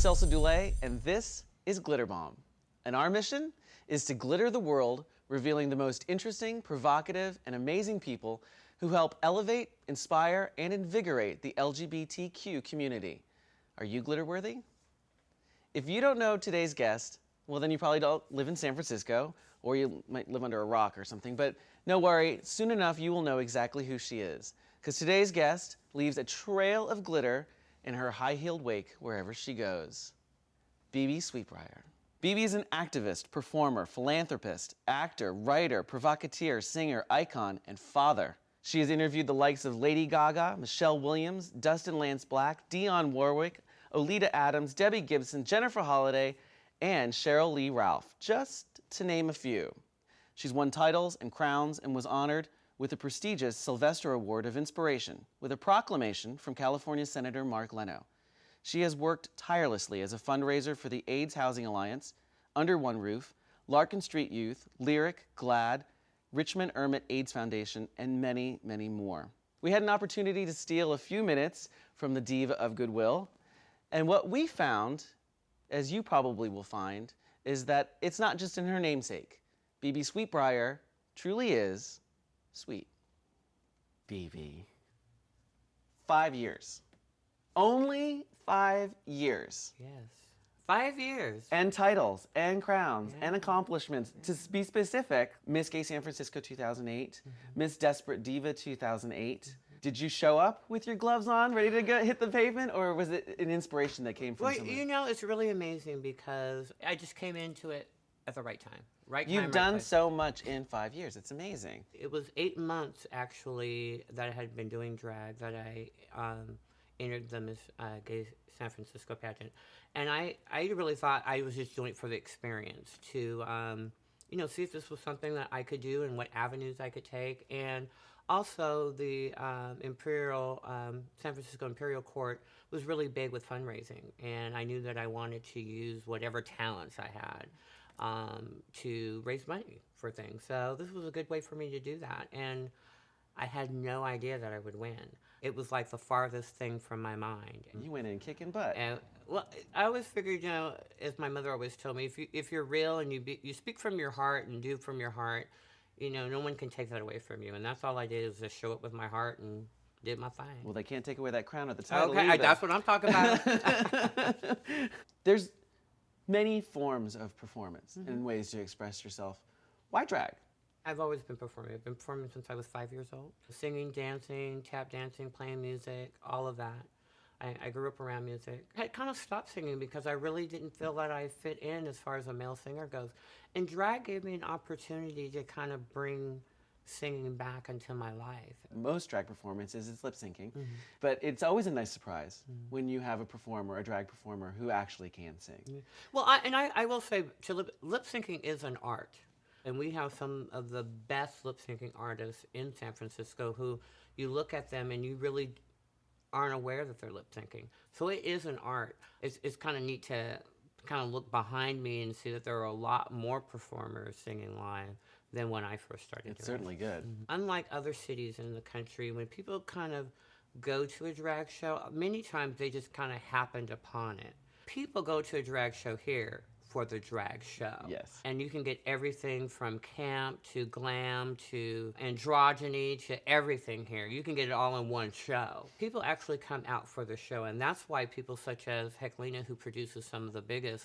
Celso Dulay, and this is Glitter Bomb. And our mission is to glitter the world, revealing the most interesting, provocative, and amazing people who help elevate, inspire, and invigorate the LGBTQ community. Are you glitter worthy? If you don't know today's guest, well, then you probably don't live in San Francisco, or you might live under a rock or something, but no worry, soon enough you will know exactly who she is. Because today's guest leaves a trail of glitter in her high-heeled wake wherever she goes. BB Sweetbriar. BB is an activist, performer, philanthropist, actor, writer, provocateur, singer, icon, and father. She has interviewed the likes of Lady Gaga, Michelle Williams, Dustin Lance Black, Dionne Warwick, Oleta Adams, Debbie Gibson, Jennifer Holliday, and Cheryl Lee Ralph, just to name a few. She's won titles and crowns and was honored with the prestigious Sylvester Award of Inspiration with a proclamation from California Senator Mark Leno. She has worked tirelessly as a fundraiser for the AIDS Housing Alliance, Under One Roof, Larkin Street Youth, Lyric, GLAD, Richmond Ermit AIDS Foundation, and many, many more. We had an opportunity to steal a few minutes from the diva of goodwill, and what we found, as you probably will find, is that it's not just in her namesake. BB Sweetbriar truly is sweet. BB. 5 years. Only 5 years. Yes. 5 years. And titles, and crowns, and accomplishments. To be specific, Miss Gay San Francisco 2008, Miss Desperate Diva 2008. Did you show up with your gloves on, ready to go hit the pavement, or was it an inspiration that came from Well, someone? you know, it's really amazing because I just came into it at the right time. You've done so much in 5 years. It's amazing. It was 8 months, actually, that I had been doing drag, that I entered the Miss Gay San Francisco pageant. And I really thought I was just doing it for the experience to, you know, see if this was something that I could do and what avenues I could take. And also the San Francisco Imperial Court was really big with fundraising. And I knew that I wanted to use whatever talents I had to raise money for things. So this was a good way for me to do that. And I had no idea that I would win. It was like the farthest thing from my mind. You went in kicking butt. And, well, I always figured, you know, as my mother always told me, if you're real and you speak from your heart and do from your heart, you know, no one can take that away from you. And that's all I did, is just show up with my heart and did my thing. Well, they can't take away that crown at the title Okay, either. that's what I'm talking about. There's many forms of performance and ways to express yourself. Why drag? I've always been performing. I've been performing since I was 5 years old. Singing, dancing, tap dancing, playing music, all of that. I grew up around music. I had kind of stopped singing because I really didn't feel that I fit in as far as a male singer goes. And drag gave me an opportunity to kind of bring singing back into my life. Most drag performances is lip syncing, but it's always a nice surprise when you have a performer, a drag performer, who actually can sing. Well, I will say, lip syncing is an art. And we have some of the best lip syncing artists in San Francisco who you look at them and you really aren't aware that they're lip syncing. So it is an art. It's kind of neat to kind of look behind me and see that there are a lot more performers singing live than when I first started. It's certainly good. Unlike other cities in the country, when people kind of go to a drag show, many times they just kind of happened upon it. People go to a drag show here for the drag show. Yes. And you can get everything from camp to glam to androgyny to everything here. You can get it all in one show. People actually come out for the show, and that's why people such as Heclina, who produces some of the biggest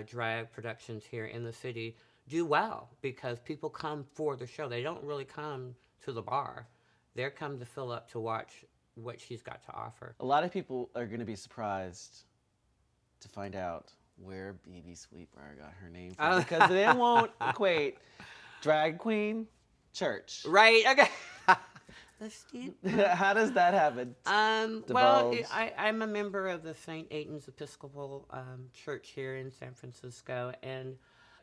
drag productions here in the city, do well because people come for the show. They don't really come to the bar. They're come to fill up to watch what she's got to offer. A lot of people are going to be surprised to find out where BB Sweetbriar got her name from, because they won't equate drag queen, church. Right, okay. That's deep. How does that happen? Well, I'm a member of the St. Aidan's Episcopal Church here in San Francisco, and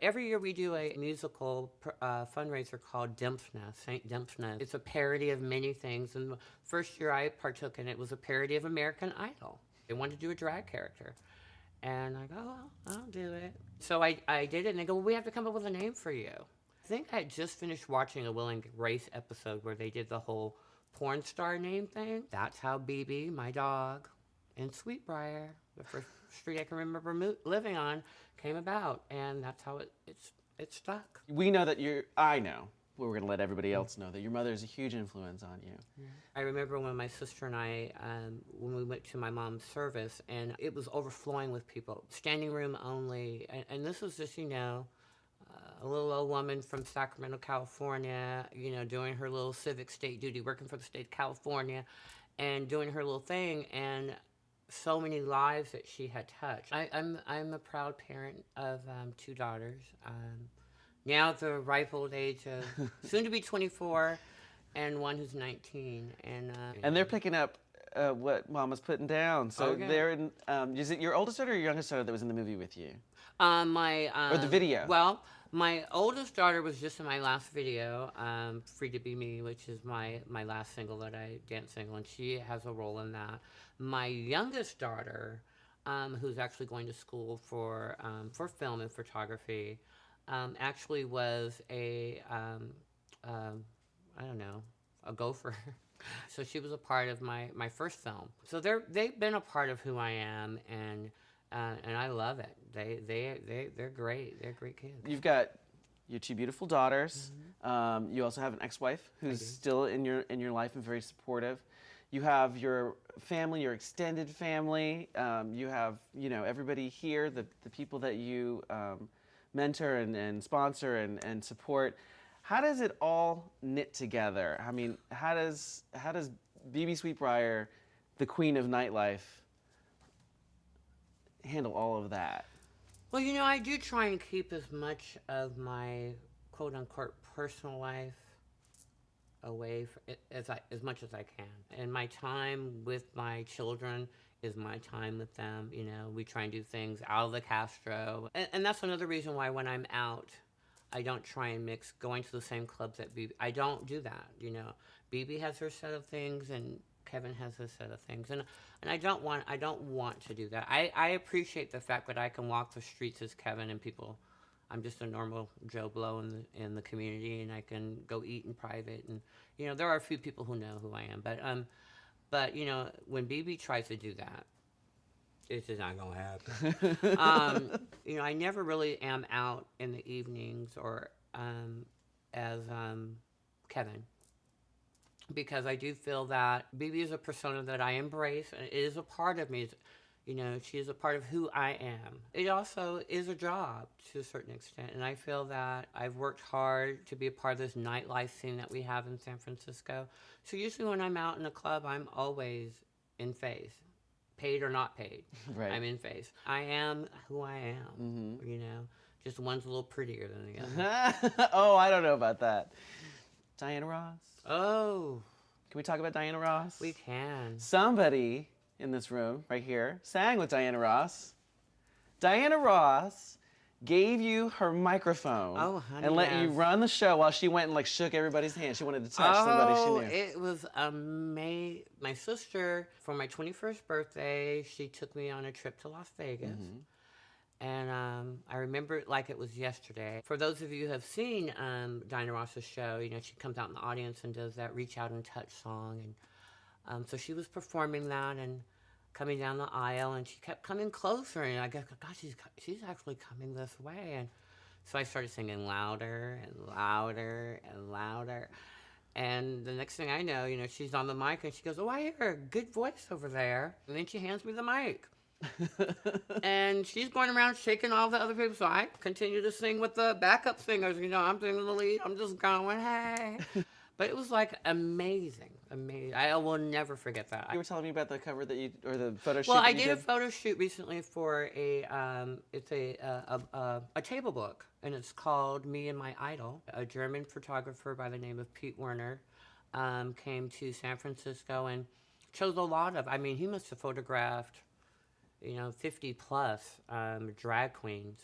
every year we do a musical fundraiser called Dempsna, St. Dempsna. It's a parody of many things, and the first year I partook in it was a parody of American Idol. They wanted to do a drag character. And I go, well, I'll do it. So I did it, and they go, well, we have to come up with a name for you. I think I had just finished watching a Will and Grace episode where they did the whole porn star name thing. That's how BB, my dog, And Sweetbriar, the first street I can remember living on, came about, and that's how it stuck. We know that I know, but we're going to let everybody else know that your mother is a huge influence on you. Yeah. I remember when my sister and I, when we went to my mom's service, and it was overflowing with people, standing room only, and this was just, a little old woman from Sacramento, California, doing her little civic state duty, working for the state of California, and doing her little thing, and so many lives that she had touched. I'm a proud parent of 2 daughters. Now at the ripe old age of soon to be 24, and one who's 19, and they're picking up what Mama's putting down. So Okay. they're in. Is it your oldest daughter or your youngest daughter that was in the movie with you? Or the video? Well, my oldest daughter was just in my last video, "Free to Be Me," which is my last single that I dance single, and she has a role in that. My youngest daughter, who's actually going to school for film and photography, actually was a a gopher. So she was a part of my first film. So they've been a part of who I am, and I love it. They're great. They're great kids. You've got your 2 beautiful daughters. You also have an ex-wife who's still in your life and very supportive. You have your family, your extended family. You have everybody here, the people that you mentor and sponsor and support. How does it all knit together? I mean, how does BB Sweetbriar, the queen of nightlife, handle all of that? Well, I do try and keep as much of my quote-unquote personal life away as much as I can. And my time with my children is my time with them. We try and do things out of the Castro. And that's another reason why when I'm out, I don't try and mix going to the same clubs that BB. I don't do that, BB has her set of things, and Kevin has his set of things, and I don't want to do that. I appreciate the fact that I can walk the streets as Kevin, and people. I'm just a normal Joe Blow in the community, and I can go eat in private, and there are a few people who know who I am, but when BB tries to do that, it's just not gonna happen. I never really am out in the evenings or as Kevin, because I do feel that BB is a persona that I embrace, and it is a part of me. She is a part of who I am. It also is a job to a certain extent, and I feel that I've worked hard to be a part of this nightlife scene that we have in San Francisco. So usually when I'm out in a club, I'm always in phase. Paid or not paid, Right. I'm in phase. I am who I am, just one's a little prettier than the other. Oh, I don't know about that. Diana Ross. Oh. Can we talk about Diana Ross? We can. Somebody in this room, right here, sang with Diana Ross. Diana Ross gave you her microphone and let you run the show while she went and shook everybody's hand. She wanted to touch somebody she knew. It was amazing. My sister, for my 21st birthday, she took me on a trip to Las Vegas. And I remember it like it was yesterday. For those of you who have seen Diana Ross's show, she comes out in the audience and does that Reach Out and Touch song. And so she was performing that and coming down the aisle, and she kept coming closer, and I go, gosh, she's actually coming this way. And so I started singing louder and louder and louder. And the next thing I know, she's on the mic, and she goes, oh, I hear a good voice over there. And then she hands me the mic. And she's going around shaking all the other people, so I continue to sing with the backup singers. I'm singing the lead. I'm just going, hey. But it was amazing. I will never forget that. You were telling me about the cover that or the photo shoot. Well, I did a photo shoot recently for it's a table book, and it's called Me and My Idol. A German photographer by the name of Pete Werner came to San Francisco and chose a lot of. He must have photographed 50 plus drag queens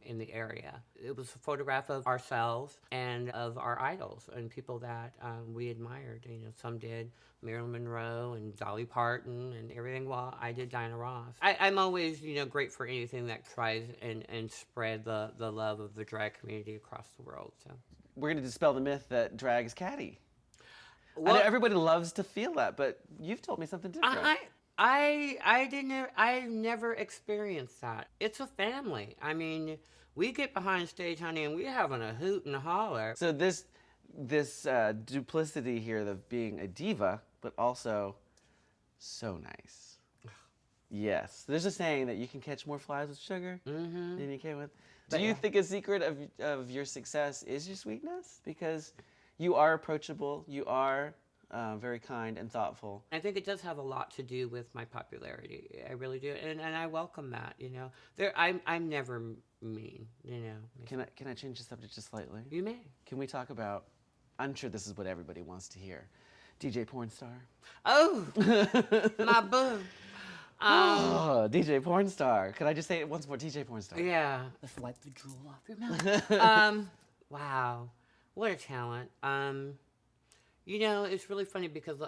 in the area. It was a photograph of ourselves and of our idols and people that we admired. Some did Marilyn Monroe and Dolly Parton and everything, while I did Diana Ross. I'm always, great for anything that tries and spread the love of the drag community across the world. So we're going to dispel the myth that drag is catty. Well, I know everybody loves to feel that, but you've told me something different. I never experienced that. It's a family. I mean, we get behind stage, honey, and we having a hoot and a holler. So this duplicity here of being a diva, but also so nice. Yes, there's a saying that you can catch more flies with sugar than you can with. Do you think a secret of your success is your sweetness? Because you are approachable, you are very kind and thoughtful. I think it does have a lot to do with my popularity. I really do, and I welcome that. You know, I'm never mean. You know. Can I change the subject just slightly? You may. Can we talk about? I'm sure this is what everybody wants to hear. DJ porn star. Oh, my boo. Oh, DJ porn star. Could I just say it once more? DJ porn star. Yeah. Let's wipe the drool off your mouth. Wow, what a talent. You know, it's really funny because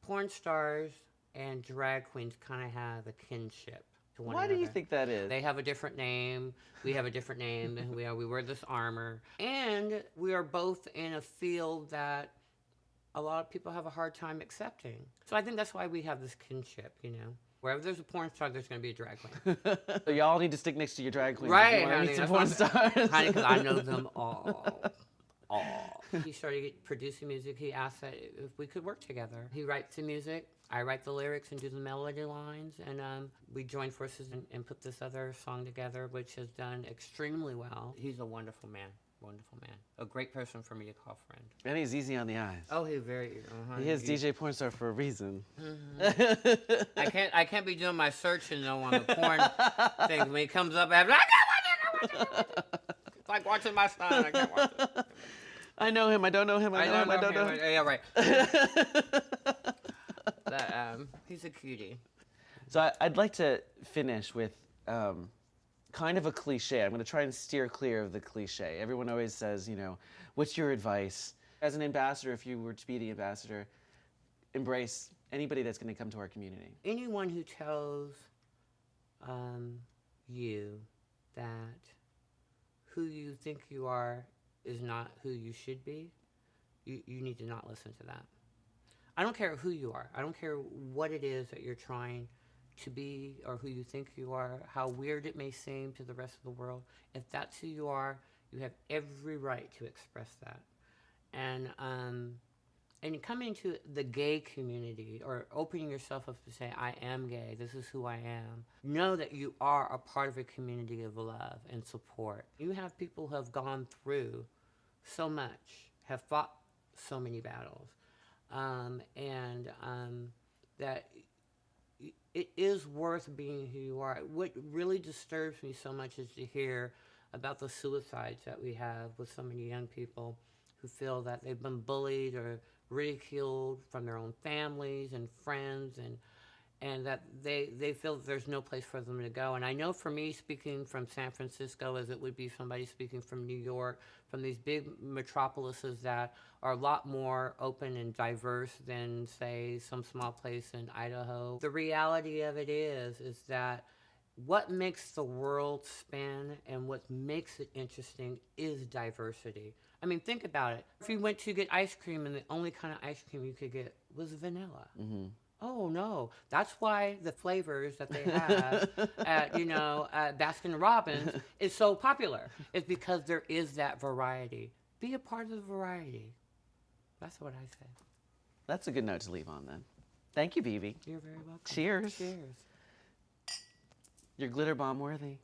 porn stars and drag queens kind of have a kinship to one another. Why do you think that is? They have a different name. We have a different name. We wear this armor. And we are both in a field that a lot of people have a hard time accepting. So I think that's why we have this kinship, you know. Wherever there's a porn star, there's going to be a drag queen. So y'all need to stick next to your drag queens. Right, if you want to honey. meet some porn stars. Honey, because I know them all. All. He started producing music. He asked that if we could work together. He writes the music. I write the lyrics and do the melody lines. And we joined forces and put this other song together, which has done extremely well. He's a wonderful man. Wonderful man. A great person for me to call friend. And he's easy on the eyes. Oh, he's very... He is DJ porn star for a reason. I can't be doing my searching though on the porn thing. When he comes up, I can't watch it. It's like watching my son. I can't watch it. I know him. I don't know him. I know him. I don't know him. Yeah, right. He's a cutie. So I'd like to finish with kind of a cliche. I'm going to try and steer clear of the cliche. Everyone always says, you know, what's your advice? As an ambassador, if you were to be the ambassador, embrace anybody that's going to come to our community. Anyone who tells you that who you think you are is not who you should be, you need to not listen to that. I don't care who you are. I don't care what it is that you're trying to be or who you think you are, how weird it may seem to the rest of the world. If that's who you are, you have every right to express that. And coming to the gay community or opening yourself up to say, I am gay, this is who I am, know that you are a part of a community of love and support. You have people who have gone through so much, have fought so many battles, that it is worth being who you are. What really disturbs me so much is to hear about the suicides that we have with so many young people who feel that they've been bullied or ridiculed from their own families and friends, and that they feel that there's no place for them to go. And I know for me, speaking from San Francisco, as it would be somebody speaking from New York, from these big metropolises that are a lot more open and diverse than, say, some small place in Idaho. The reality of it is that what makes the world spin and what makes it interesting is diversity. I mean, think about it. If you went to get ice cream and the only kind of ice cream you could get was vanilla. Mm-hmm. Oh, no. That's why the flavors that they have at Baskin Robbins is so popular. It's because there is that variety. Be a part of the variety. That's what I say. That's a good note to leave on then. Thank you, Vivi. You're very welcome. Cheers. Cheers. You're glitter bomb worthy.